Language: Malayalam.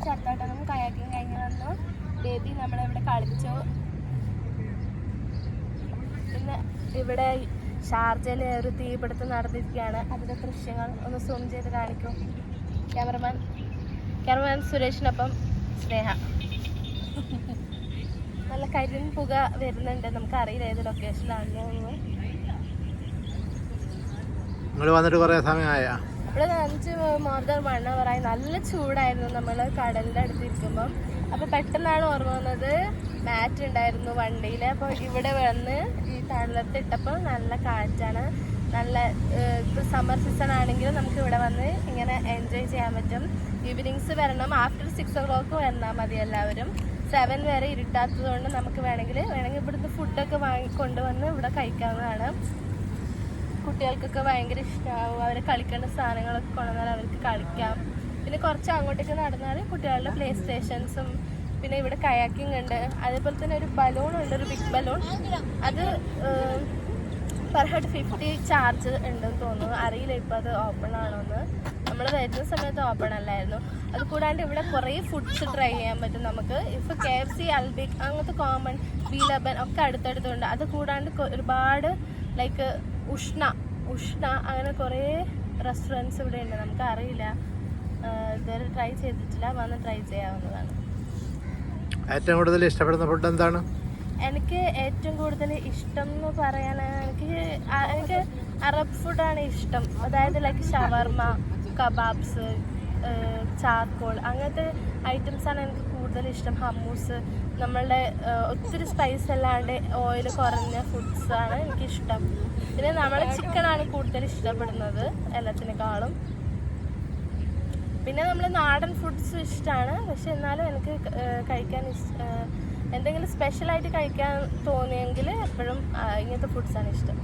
ചത്തോട്ടനും കയാക്കിങ് കഴിഞ്ഞ് വന്നു. ബേബി നമ്മളിവിടെ കളിച്ചു. പിന്നെ ഇവിടെ ഷാർജയിൽ ഒരു തീപിടുത്തം നടന്നിരിക്കുകയാണ്. അതിൻ്റെ ദൃശ്യങ്ങൾ ഒന്ന് സൂം ചെയ്ത് കാണിക്കും. ക്യാമറമാൻ സുരേഷിനൊപ്പം സ്നേഹ. നല്ല കരിൻ പുക വരുന്നുണ്ട്. നമുക്കറിയില്ല ഏത് ലൊക്കേഷനിലാണെന്ന്. വന്നിട്ട് കുറേ സമയമായ ഇവിടെ 5 more than 1 hour ആയി. നല്ല ചൂടായിരുന്നു നമ്മൾ കടലിൻ്റെ അടുത്തിരിക്കുമ്പം. അപ്പോൾ പെട്ടെന്നാണ് ഓർമ്മ വന്നത് മാറ്റ് ഉണ്ടായിരുന്നു വണ്ടിയിൽ. അപ്പോൾ ഇവിടെ വന്ന് ഈ തണലത്തിട്ടപ്പോൾ നല്ല കാറ്റാണ്. നല്ല ഇപ്പോൾ സമ്മർ സീസൺ ആണെങ്കിലും നമുക്ക് ഇവിടെ വന്ന് ഇങ്ങനെ എൻജോയ് ചെയ്യാൻ പറ്റും. ഈവനിങ്സ് വരണം. ആഫ്റ്റർ 6 o'clock വന്നാൽ മതി എല്ലാവരും. 7 വരെ ഇരുട്ടാത്തത് കൊണ്ട് നമുക്ക് വേണമെങ്കിൽ ഇവിടുന്ന് ഫുഡൊക്കെ കൊണ്ടുവന്ന് ഇവിടെ കഴിക്കാവുന്നതാണ്. കുട്ടികൾക്കൊക്കെ ഭയങ്കര ഇഷ്ടമാവും. അവർ കളിക്കേണ്ട സാധനങ്ങളൊക്കെ കൊണ്ടുവന്നാൽ അവർക്ക് കളിക്കാം. പിന്നെ കുറച്ച് അങ്ങോട്ടേക്ക് നടന്നാൽ കുട്ടികളുടെ പ്ലേ സ്റ്റേഷൻസും പിന്നെ ഇവിടെ കയാക്കിംഗ് ഉണ്ട്. അതേപോലെ തന്നെ ഒരു ബലൂൺ ഉണ്ട്, ഒരു ബിഗ് ബലൂൺ. അത് പെർ ഹെഡ് 50 ചാർജ് ഉണ്ടെന്ന് തോന്നുന്നു. അറിയില്ല ഇപ്പോൾ അത് ഓപ്പൺ ആണോന്ന്. നമ്മൾ വരുന്ന സമയത്ത് ഓപ്പൺ അല്ലായിരുന്നു. അത് കൂടാണ്ട് ഇവിടെ കുറേ ഫുഡ്സ് ട്രൈ ചെയ്യാൻ പറ്റും നമുക്ക്. ഇപ്പോൾ KFC, അൽബിക് അങ്ങനത്തെ കോമൺ, ബീലബൻ ഒക്കെ അടുത്തടുത്തുണ്ട്. അത് കൂടാണ്ട് ഒരുപാട് ലൈക്ക് ഉഷ്ണ അങ്ങനെ കുറേ റെസ്റ്റോറൻറ്റ്സ് ഇവിടെ ഉണ്ട്. നമുക്ക് അറിയില്ല, ഇതുവരെ ട്രൈ ചെയ്തിട്ടില്ല. വന്ന് ട്രൈ ചെയ്യാവുന്നതാണ്. ഏറ്റവും കൂടുതൽ ഇഷ്ടപ്പെടുന്ന ഫുഡ് എന്താണ്? എനിക്ക് ഏറ്റവും കൂടുതൽ ഇഷ്ടം എന്ന് പറയാൻ എനിക്ക് അറബ് ഫുഡാണ് ഇഷ്ടം. അതായത് ലൈക്ക് ഷവർമ, കബാബ്സ്, ചാർക്കോൾ അങ്ങനത്തെ ഐറ്റംസാണ് എനിക്ക് കൂടുതൽ ഇഷ്ടം. ഹമ്മൂസ്, നമ്മളുടെ ഒത്തിരി സ്പൈസ് അല്ലാണ്ട് ഓയിൽ കുറഞ്ഞ ഫുഡ്സാണ് എനിക്കിഷ്ടം. പിന്നെ നമ്മൾ ചിക്കനാണ് കൂടുതൽ ഇഷ്ടപ്പെടുന്നത് എല്ലാത്തിനേക്കാളും. പിന്നെ നമ്മൾ നാടൻ ഫുഡ്സ് ഇഷ്ടമാണ്. പക്ഷെ എന്നാലും എനിക്ക് കഴിക്കാൻ എന്തെങ്കിലും സ്പെഷ്യലായിട്ട് കഴിക്കാൻ തോന്നിയെങ്കിൽ എപ്പോഴും ഇങ്ങനത്തെ ഫുഡ്സാണ് ഇഷ്ടം.